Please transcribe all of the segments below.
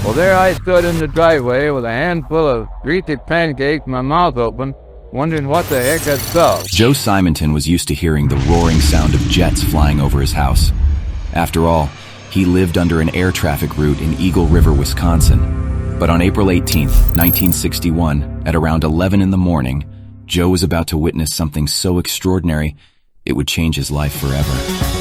Well, there I stood in the driveway with a handful of greasy pancakes, my mouth open, wondering what the heck I'd saw. Joe Simonton was used to hearing the roaring sound of jets flying over his house. After all, he lived under an air traffic route in Eagle River, Wisconsin. But on April 18, 1961, at around 11 in the morning, Joe was about to witness something so extraordinary, it would change his life forever.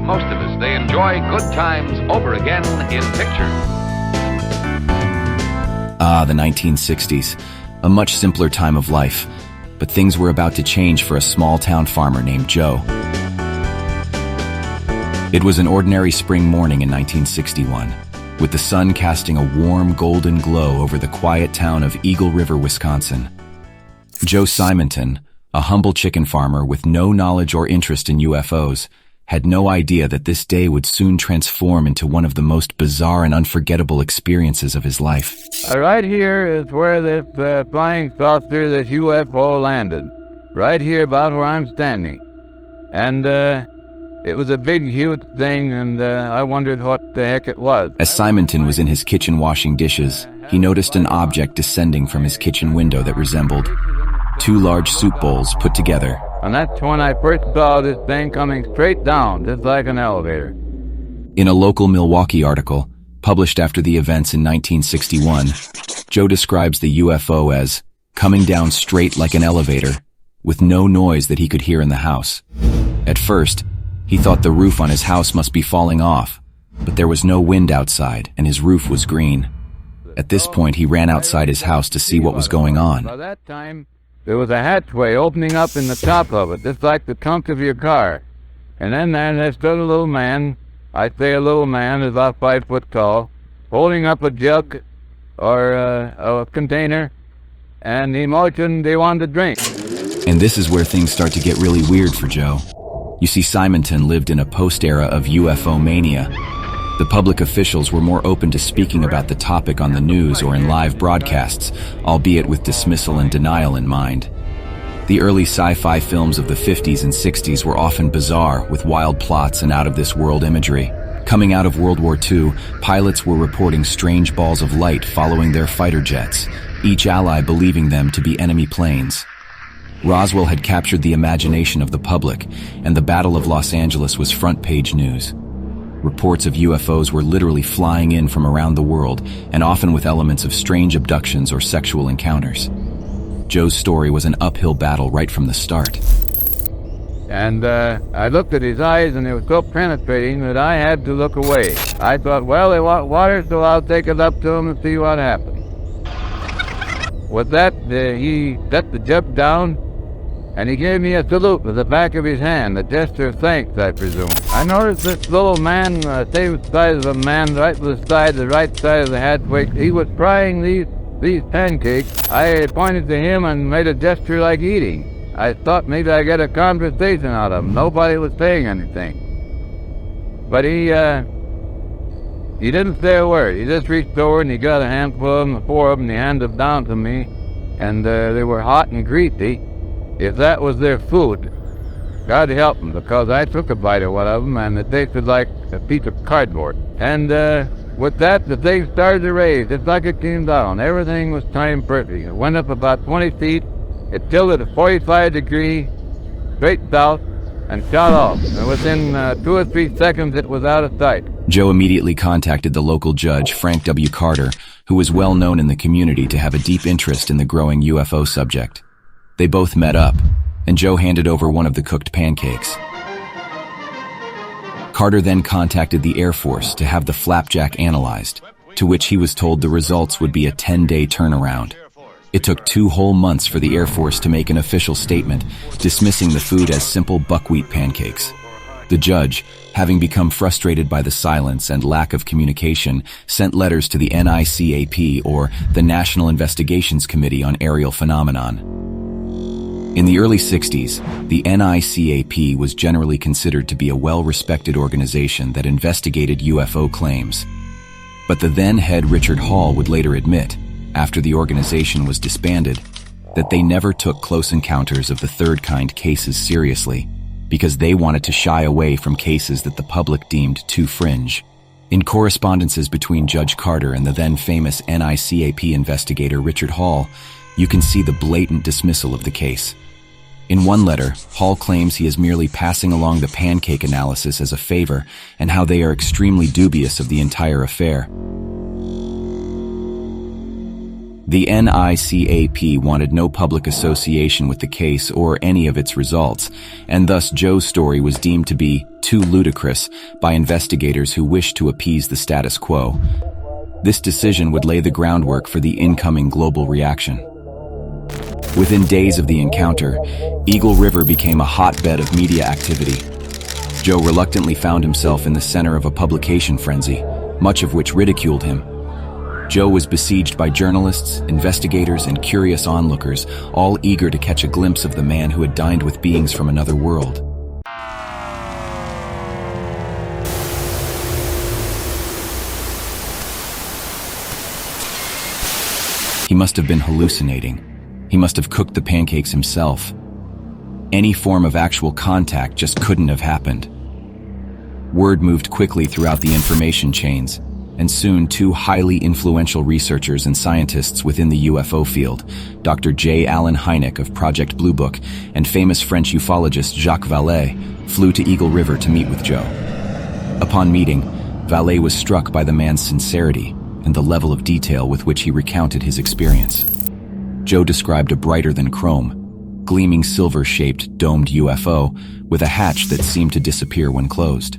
Most of us, they enjoy good times over again in pictures. Ah, the 1960s. A much simpler time of life. But things were about to change for a small-town farmer named Joe. It was an ordinary spring morning in 1961, with the sun casting a warm golden glow over the quiet town of Eagle River, Wisconsin. Joe Simonton, a humble chicken farmer with no knowledge or interest in UFOs, had no idea that this day would soon transform into one of the most bizarre and unforgettable experiences of his life. Right here is where this flying saucer, this UFO, landed. Right here about where I'm standing. And it was a big, huge thing, and I wondered what the heck it was. As Simonton was in his kitchen washing dishes, he noticed an object descending from his kitchen window that resembled two large soup bowls put together. And that's when I first saw this thing coming straight down, just like an elevator. In a local Milwaukee article, published after the events in 1961, Joe describes the UFO as coming down straight like an elevator, with no noise that he could hear in the house. At first, he thought the roof on his house must be falling off, but there was no wind outside and his roof was green. At this point, he ran outside his house to see what was going on. By that time, there was a hatchway opening up in the top of it, just like the trunk of your car. And then there stood a little man, I'd say a little man, about 5 foot tall, holding up a jug or a container, and he motioned they wanted to drink. And this is where things start to get really weird for Joe. You see, Simonton lived in a post-era of UFO mania. The public officials were more open to speaking about the topic on the news or in live broadcasts, albeit with dismissal and denial in mind. The early sci-fi films of the 50s and 60s were often bizarre, with wild plots and out-of-this-world imagery. Coming out of World War II, pilots were reporting strange balls of light following their fighter jets, each ally believing them to be enemy planes. Roswell had captured the imagination of the public, and the Battle of Los Angeles was front-page news. Reports of UFOs were literally flying in from around the world, and often with elements of strange abductions or sexual encounters. Joe's story was an uphill battle right from the start. And I looked at his eyes, and they were so penetrating that I had to look away. I thought, well, they want water, so I'll take it up to him and see what happens. With that, he set the jug down, and he gave me a salute with the back of his hand, a gesture of thanks, I presume. I noticed this little man, same size of a man, right beside the right side of the hatchway. He was frying these pancakes. I pointed to him and made a gesture like eating. I thought maybe I'd get a conversation out of him. Nobody was saying anything. But he didn't say a word. He just reached over and he got a handful of them, 4 of them, and he handed them down to me. And they were hot and greasy. If that was their food, God help them, because I took a bite of one of them and it tasted like a piece of cardboard. And with that, the thing started to raise, just like it came down. Everything was timed perfect. It went up about 20 feet, it tilted at 45 degrees, straight south, and shot off. And within 2 or 3 seconds, it was out of sight. Joe immediately contacted the local judge, Frank W. Carter, who was well known in the community to have a deep interest in the growing UFO subject. They both met up, and Joe handed over one of the cooked pancakes. Carter then contacted the Air Force to have the flapjack analyzed, to which he was told the results would be a 10-day turnaround. It took 2 whole months for the Air Force to make an official statement, dismissing the food as simple buckwheat pancakes. The judge, having become frustrated by the silence and lack of communication, sent letters to the NICAP, or the National Investigations Committee on Aerial Phenomenon. In the early 60s, the NICAP was generally considered to be a well-respected organization that investigated UFO claims. But the then head Richard Hall would later admit, after the organization was disbanded, that they never took close encounters of the third kind cases seriously because they wanted to shy away from cases that the public deemed too fringe. In correspondences between Judge Carter and the then famous NICAP investigator Richard Hall, you can see the blatant dismissal of the case. In one letter, Hall claims he is merely passing along the pancake analysis as a favor and how they are extremely dubious of the entire affair. The NICAP wanted no public association with the case or any of its results, and thus Joe's story was deemed to be too ludicrous by investigators who wished to appease the status quo. This decision would lay the groundwork for the incoming global reaction. Within days of the encounter, Eagle River became a hotbed of media activity. Joe reluctantly found himself in the center of a publication frenzy, much of which ridiculed him. Joe was besieged by journalists, investigators, and curious onlookers, all eager to catch a glimpse of the man who had dined with beings from another world. He must have been hallucinating. He must have cooked the pancakes himself. Any form of actual contact just couldn't have happened. Word moved quickly throughout the information chains, and soon two highly influential researchers and scientists within the UFO field, Dr. J. Allen Hynek of Project Blue Book and famous French ufologist Jacques Vallée, flew to Eagle River to meet with Joe. Upon meeting, Vallée was struck by the man's sincerity and the level of detail with which he recounted his experience. Joe described a brighter-than-chrome, gleaming silver-shaped domed UFO with a hatch that seemed to disappear when closed.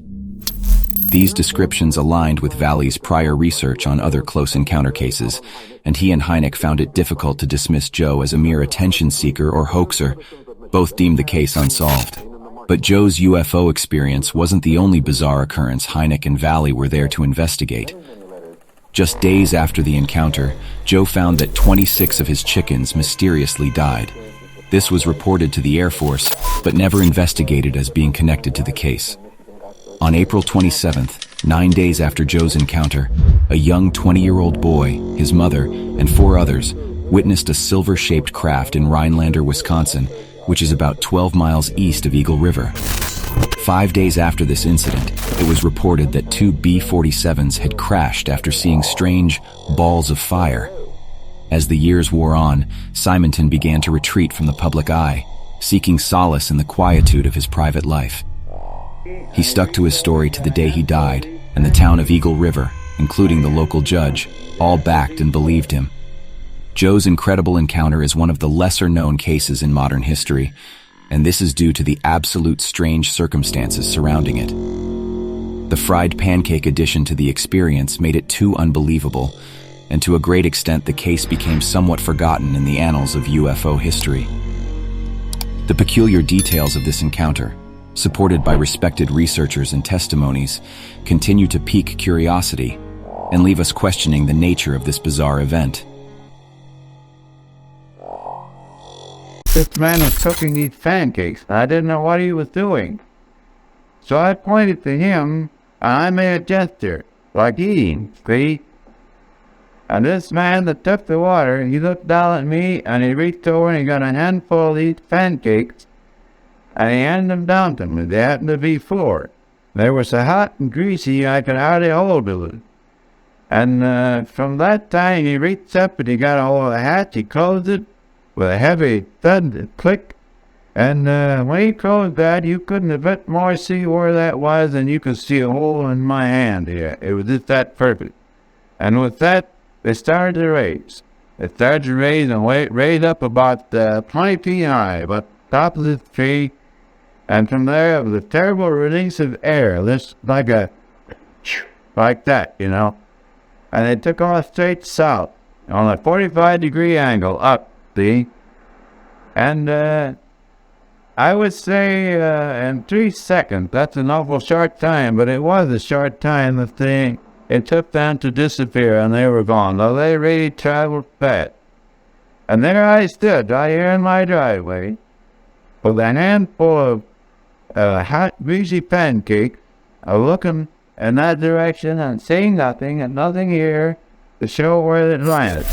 These descriptions aligned with Vallée's prior research on other close encounter cases, and he and Hynek found it difficult to dismiss Joe as a mere attention seeker or hoaxer. Both deemed the case unsolved. But Joe's UFO experience wasn't the only bizarre occurrence Hynek and Vallée were there to investigate. Just days after the encounter, Joe found that 26 of his chickens mysteriously died. This was reported to the Air Force, but never investigated as being connected to the case. On April 27th, 9 days after Joe's encounter, a young 20-year-old boy, his mother, and 4 others witnessed a silver-shaped craft in Rhinelander, Wisconsin, which is about 12 miles east of Eagle River. 5 days after this incident, it was reported that 2 B-47s had crashed after seeing strange balls of fire. As the years wore on, Simonton began to retreat from the public eye, seeking solace in the quietude of his private life. He stuck to his story to the day he died, and the town of Eagle River, including the local judge, all backed and believed him. Joe's incredible encounter is one of the lesser-known cases in modern history, and this is due to the absolute strange circumstances surrounding it. The fried pancake addition to the experience made it too unbelievable, and to a great extent the case became somewhat forgotten in the annals of UFO history. The peculiar details of this encounter, supported by respected researchers and testimonies, continue to pique curiosity and leave us questioning the nature of this bizarre event. This man was cooking these pancakes. I didn't know what he was doing. So I pointed to him, and I made a gesture, like eating, see? And this man that took the water, he looked down at me, and he reached over and he got a handful of these pancakes, and he handed them down to me. They happened to be 4. They were so hot and greasy, I could hardly hold it. And from that time, he reached up and he got a hold of the hatch, he closed it, with a heavy thud and click, and when he closed that, you couldn't a bit more see where that was than you could see a hole in my hand here. It was just that perfect. And with that, they started to raise. They started to raise and raise up about 20 feet high, about the top of this tree, and from there, it was a terrible release of air, just like that, you know. And they took off straight south, on a 45-degree angle, up. See? And I would say in 3 seconds, that's an awful short time, but it was a short time that it took them to disappear and they were gone. Though they really traveled fast. And there I stood, right here in my driveway, with a handful of hot, greasy pancakes, looking in that direction and seeing nothing and nothing here to show where it landed.